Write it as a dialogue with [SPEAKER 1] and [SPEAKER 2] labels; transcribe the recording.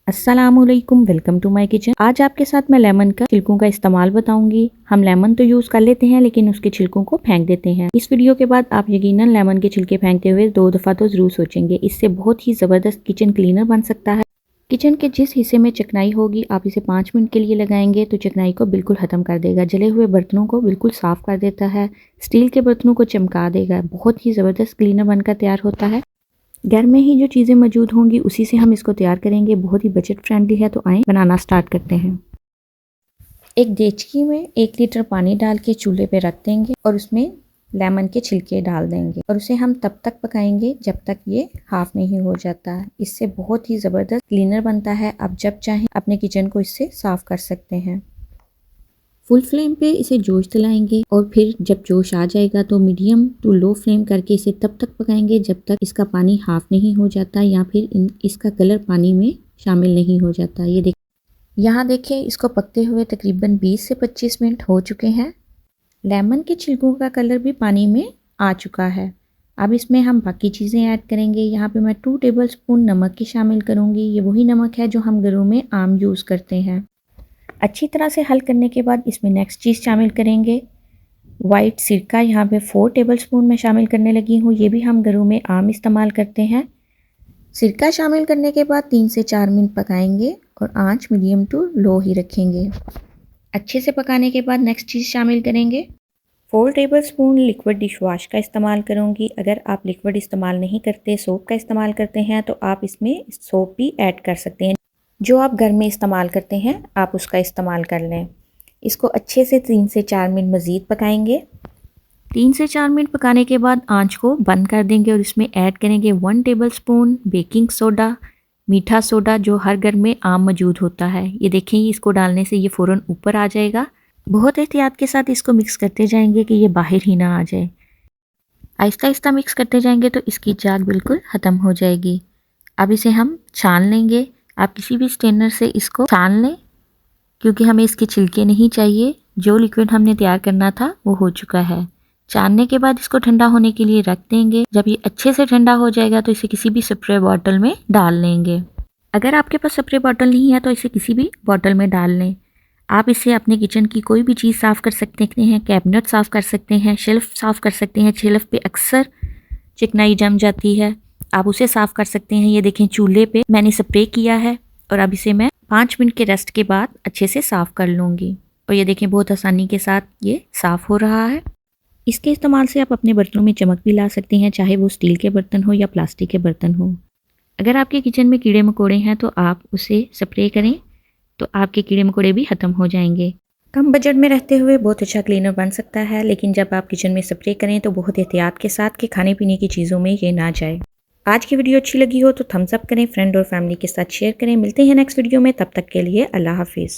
[SPEAKER 1] अस्सलामुअलैकुम, welcome to my kitchen. आज आपके साथ मैं लेमन का छिलकों का इस्तेमाल बताऊंगी। हम लेमन तो यूज कर लेते हैं लेकिन उसके छिलकों को फेंक देते हैं। इस वीडियो के बाद आप यकीनन लेमन के छिलके फेंकते हुए 2 दफा तो जरूर सोचेंगे। इससे बहुत ही जबरदस्त किचन क्लीनर बन सकता है। किचन के जिस हिस्से में चिकनाई होगी आप इसे 5 मिनट के लिए लगाएंगे तो चिकनाई को बिल्कुल खत्म कर देगा। जले हुए बर्तनों को बिल्कुल साफ कर देता है। स्टील के बर्तनों को चमका देगा। बहुत ही जबरदस्त क्लीनर बनकर तैयार होता है। घर में ही जो चीज़ें मौजूद होंगी उसी से हम इसको तैयार करेंगे। बहुत ही बजट फ्रेंडली है, तो आए बनाना स्टार्ट करते हैं। एक देचकी में 1 लीटर पानी डाल के चूल्हे पे रख देंगे और उसमें लेमन के छिलके डाल देंगे और उसे हम तब तक पकाएंगे जब तक ये हाफ नहीं हो जाता। इससे बहुत ही ज़बरदस्त क्लीनर बनता है। आप जब चाहें अपने किचन को इससे साफ़ कर सकते हैं। फुल फ्लेम पे इसे जोश दिलाएंगे और फिर जब जोश आ जाएगा तो मीडियम टू लो फ्लेम करके इसे तब तक पकाएंगे जब तक इसका पानी हाफ नहीं हो जाता या फिर इसका कलर पानी में शामिल नहीं हो जाता। यहाँ देखिए इसको पकते हुए तकरीबन 20 से 25 मिनट हो चुके हैं। लेमन के छिलकों का कलर भी पानी में आ चुका है। अब इसमें हम बाकी चीज़ें ऐड करेंगे। यहाँ पे मैं 2 टेबल स्पून नमक की शामिल करूँगी। ये वही नमक है जो हम घरों में आम यूज़ करते हैं। अच्छी तरह से हल करने के बाद इसमें नेक्स्ट चीज़ शामिल करेंगे वाइट सिरका। यहाँ पे 4 टेबल स्पून मैं शामिल करने लगी हूँ। ये भी हम घरों में आम इस्तेमाल करते हैं। सिरका शामिल करने के बाद 3 से 4 मिनट पकाएंगे और आंच मीडियम टू लो ही रखेंगे। अच्छे से पकाने के बाद नेक्स्ट चीज़ शामिल करेंगे 4 table spoon liquid dish wash का इस्तेमाल करूँगी। अगर आप लिक्विड इस्तेमाल नहीं करते, सोप का इस्तेमाल करते हैं तो आप इसमें सोप भी ऐड कर सकते हैं। जो आप घर में इस्तेमाल करते हैं आप उसका इस्तेमाल कर लें। इसको अच्छे से 3 से 4 मिनट मज़ीद पकाएंगे। 3 से 4 मिनट पकाने के बाद आंच को बंद कर देंगे और इसमें ऐड करेंगे 1 टेबल स्पून बेकिंग सोडा, मीठा सोडा जो हर घर में आम मौजूद होता है। ये देखें, इसको डालने से ये फ़ौरन ऊपर आ जाएगा। बहुत एहतियात के साथ इसको मिक्स करते जाएंगे कि ये बाहर ही ना आ जाए। आहिस्ता आहिस्ता मिक्स करते जाएंगे तो इसकी झाग बिल्कुल ख़त्म हो जाएगी। अब इसे हम छान लेंगे। आप किसी भी स्ट्रेनर से इसको छान लें क्योंकि हमें इसके छिलके नहीं चाहिए। जो लिक्विड हमने तैयार करना था वो हो चुका है। छानने के बाद इसको ठंडा होने के लिए रख देंगे। जब ये अच्छे से ठंडा हो जाएगा तो इसे किसी भी स्प्रे बॉटल में डाल लेंगे। अगर आपके पास स्प्रे बॉटल नहीं है तो इसे किसी भी बॉटल में डाल लें। आप इससे अपने किचन की कोई भी चीज़ साफ़ कर सकते हैं। कैबिनेट साफ़ कर सकते हैं, शेल्फ साफ़ कर सकते हैं। शेल्फ पे अक्सर चिकनाई जम जाती है, आप उसे साफ़ कर सकते हैं। ये देखें, चूल्हे पे मैंने स्प्रे किया है और अब इसे मैं 5 मिनट के रेस्ट के बाद अच्छे से साफ़ कर लूँगी। और ये देखें, बहुत आसानी के साथ ये साफ़ हो रहा है। इसके इस्तेमाल से आप अपने बर्तनों में चमक भी ला सकते हैं, चाहे वो स्टील के बर्तन हो या प्लास्टिक के बर्तन हो। अगर आपके किचन में कीड़े मकोड़े हैं तो आप उसे स्प्रे करें तो आपके कीड़े मकोड़े भी ख़त्म हो जाएंगे। कम बजट में रहते हुए बहुत अच्छा क्लीनर बन सकता है, लेकिन जब आप किचन में स्प्रे करें तो बहुत एहतियात के साथ कि खाने पीने की चीज़ों में ये ना जाए। आज की वीडियो अच्छी लगी हो तो थम्स अप करें, फ्रेंड और फैमिली के साथ शेयर करें। मिलते हैं नेक्स्ट वीडियो में, तब तक के लिए अल्लाह हाफिज़।